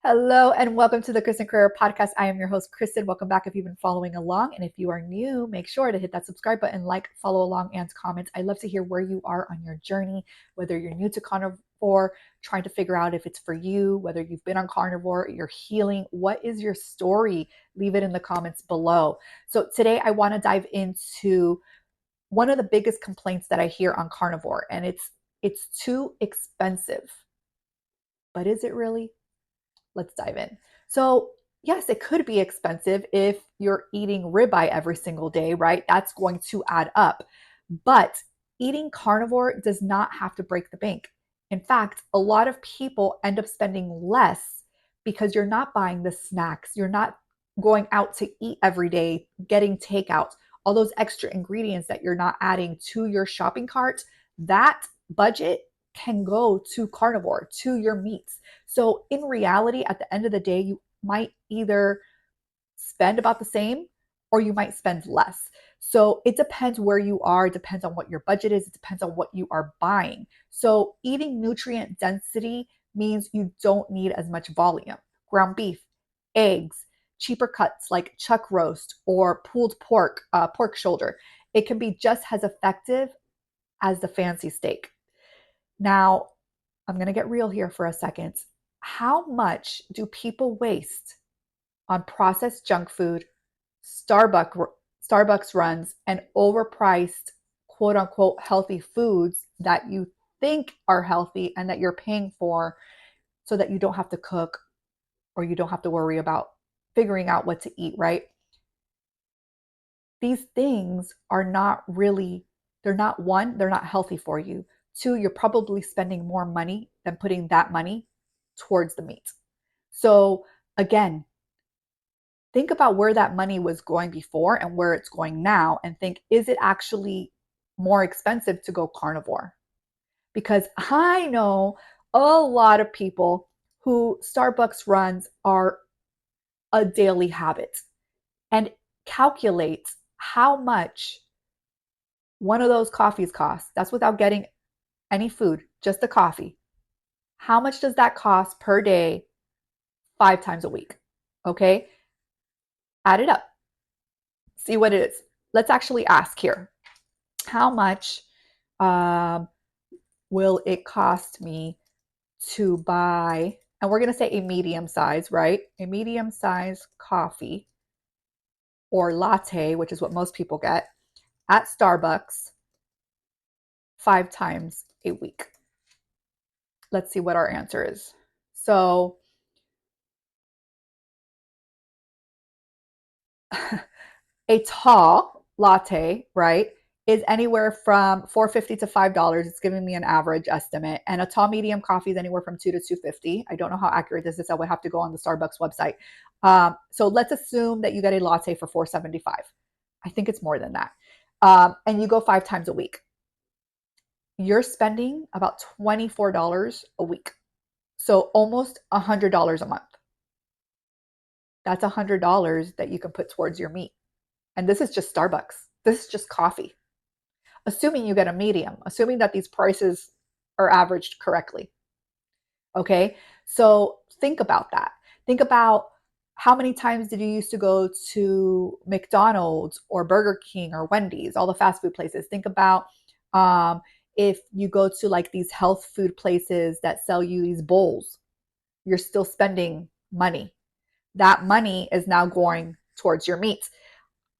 Hello and welcome to the Kristin Carrera podcast. I am your host, Kristin. Welcome back if you've been following along. And if you are new, make sure to hit that subscribe button, like, follow along, and comment. I love to hear where you are on your journey, whether you're new to Carnivore, trying to figure out if it's for you, whether you've been on Carnivore, you're healing. What is your story? Leave it in the comments below. So today I want to dive into one of the biggest complaints that I hear on Carnivore, and it's too expensive. But is it really? Let's dive in. So, yes, it could be expensive if you're eating ribeye every single day, right? That's going to add up. But eating carnivore does not have to break the bank. In fact, a lot of people end up spending less because you're not buying the snacks, you're not going out to eat every day, getting takeout, all those extra ingredients that you're not adding to your shopping cart. That budget can go to carnivore, to your meats. So in reality, at the end of the day, you might either spend about the same or you might spend less. So it depends where you are, it depends on what your budget is, it depends on what you are buying. So eating nutrient density means you don't need as much volume. Ground beef, eggs, cheaper cuts like chuck roast or pulled pork, pork shoulder. It can be just as effective as the fancy steak. Now, I'm going to get real here for a second. How much do people waste on processed junk food, Starbucks runs, and overpriced quote unquote healthy foods that you think are healthy and that you're paying for so that you don't have to cook or you don't have to worry about figuring out what to eat, right? These things are not really, they're not one, they're not healthy for you. Two, you're probably spending more money than putting that money towards the meat. So again, think about where that money was going before and where it's going now, and think, is it actually more expensive to go carnivore? Because I know a lot of people who Starbucks runs are a daily habit, and calculate how much one of those coffees costs. That's without getting any food, just the coffee. How much does that cost per day, 5 times a week? Okay, add it up, see what it is. Let's actually ask here. How much um, will it cost me to buy, and we're going to say a medium size, right? A medium size coffee or latte, which is what most people get at Starbucks 5 times a week. Let's see what our answer is. So a tall latte, right, is anywhere from $4.50 to $5. It's giving me an average estimate. And a tall medium coffee is anywhere from $2 to $2.50. I don't know how accurate this is. I would have to go on the Starbucks website. So let's assume that you get a latte for $4.75. I think it's more than that. And you go 5 times a week. You're spending about $24 a week. So almost $100 a month. That's $100 that you can put towards your meat. And this is just Starbucks. This is just coffee. Assuming you get a medium, assuming that these prices are averaged correctly. Okay, so think about that. Think about how many times did you used to go to McDonald's or Burger King or Wendy's, all the fast food places. Think about if you go to like these health food places that sell you these bowls, you're still spending money. That money is now going towards your meat.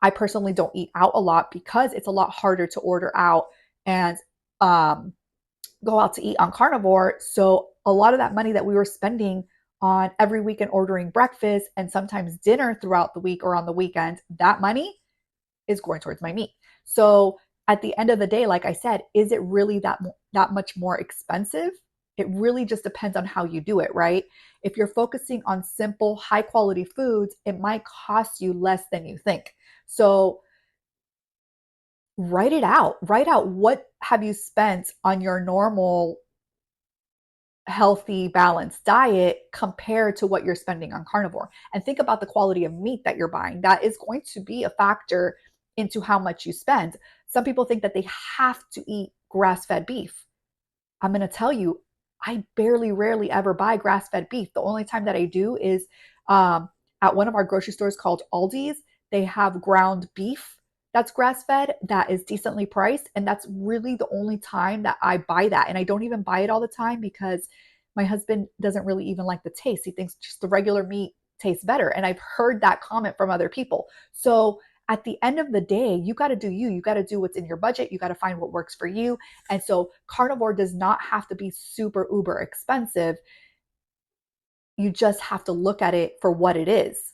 I personally don't eat out a lot because it's a lot harder to order out and go out to eat on carnivore. So a lot of that money that we were spending on every weekend ordering breakfast and sometimes dinner throughout the week or on the weekend, that money is going towards my meat. So at the end of the day, like I said, is it really that much more expensive? It really just depends on how you do it, right? If you're focusing on simple, high quality foods, it might cost you less than you think. So write it out. Write out what have you spent on your normal healthy balanced diet compared to what you're spending on carnivore, and think about the quality of meat that you're buying. That is going to be a factor into how much you spend. Some people think that they have to eat grass-fed beef. I'm going to tell you, I rarely ever buy grass-fed beef. The only time that I do is at one of our grocery stores called Aldi's. They have ground beef that's grass-fed that is decently priced, and that's really the only time that I buy that. And I don't even buy it all the time because my husband doesn't really even like the taste. He thinks just the regular meat tastes better. And I've heard that comment from other people. So at the end of the day, you got to do you. You got to do what's in your budget. You got to find what works for you. And so carnivore does not have to be super uber expensive. You just have to look at it for what it is.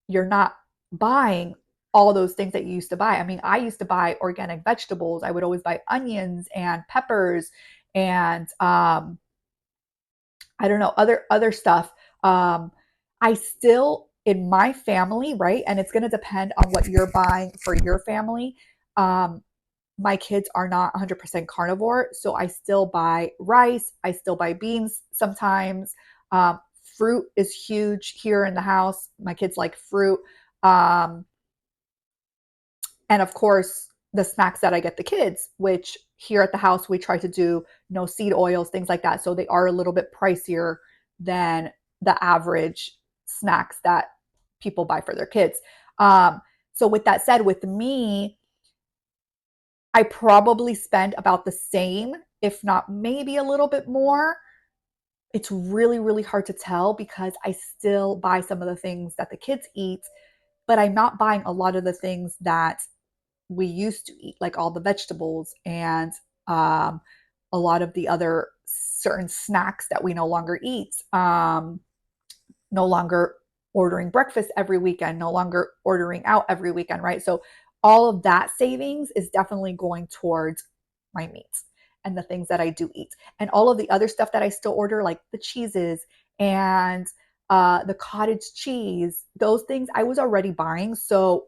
You're not buying all those things that you used to buy. I mean, I used to buy organic vegetables. I would always buy onions and peppers and I don't know, other stuff. I still in my family, right? And it's going to depend on what you're buying for your family. Um, my kids are not 100% carnivore, so I still buy rice. I still buy beans sometimes. Fruit is huge here in the house. My kids like fruit. Um, and of course, the snacks that I get the kids, which here at the house we try to do no seed oils, things like that. So they are a little bit pricier than the average snacks that people buy for their kids. So with that said, with me, I probably spend about the same, if not maybe a little bit more. It's really hard to tell because I still buy some of the things that the kids eat, but I'm not buying a lot of the things that we used to eat, like all the vegetables and um, a lot of the other certain snacks that we no longer eat. No longer ordering breakfast every weekend, no longer ordering out every weekend, right? So all of that savings is definitely going towards my meats and the things that I do eat. And all of the other stuff that I still order, like the cheeses and the cottage cheese, those things I was already buying. So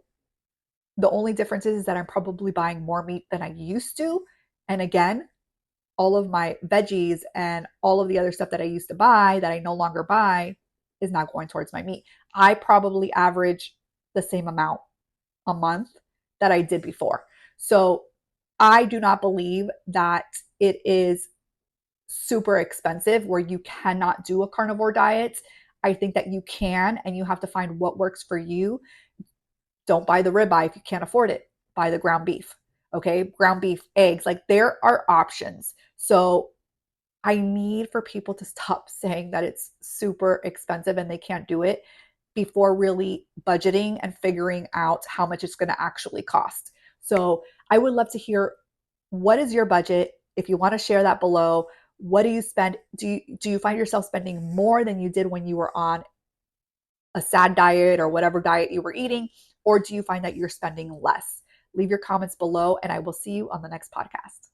the only difference is that I'm probably buying more meat than I used to. And again, all of my veggies and all of the other stuff that I used to buy that I no longer buy is not going towards my meat. I probably average the same amount a month that I did before. So I do not believe that it is super expensive where you cannot do a carnivore diet. I think that you can, and you have to find what works for you. Don't buy the ribeye if you can't afford it. Buy the ground beef. Okay, ground beef, eggs, like there are options. So I need for people to stop saying that it's super expensive and they can't do it before really budgeting and figuring out how much it's going to actually cost. So I would love to hear, what is your budget? If you want to share that below, what do you spend? Do you find yourself spending more than you did when you were on a sad diet or whatever diet you were eating? Or do you find that you're spending less? Leave your comments below and I will see you on the next podcast.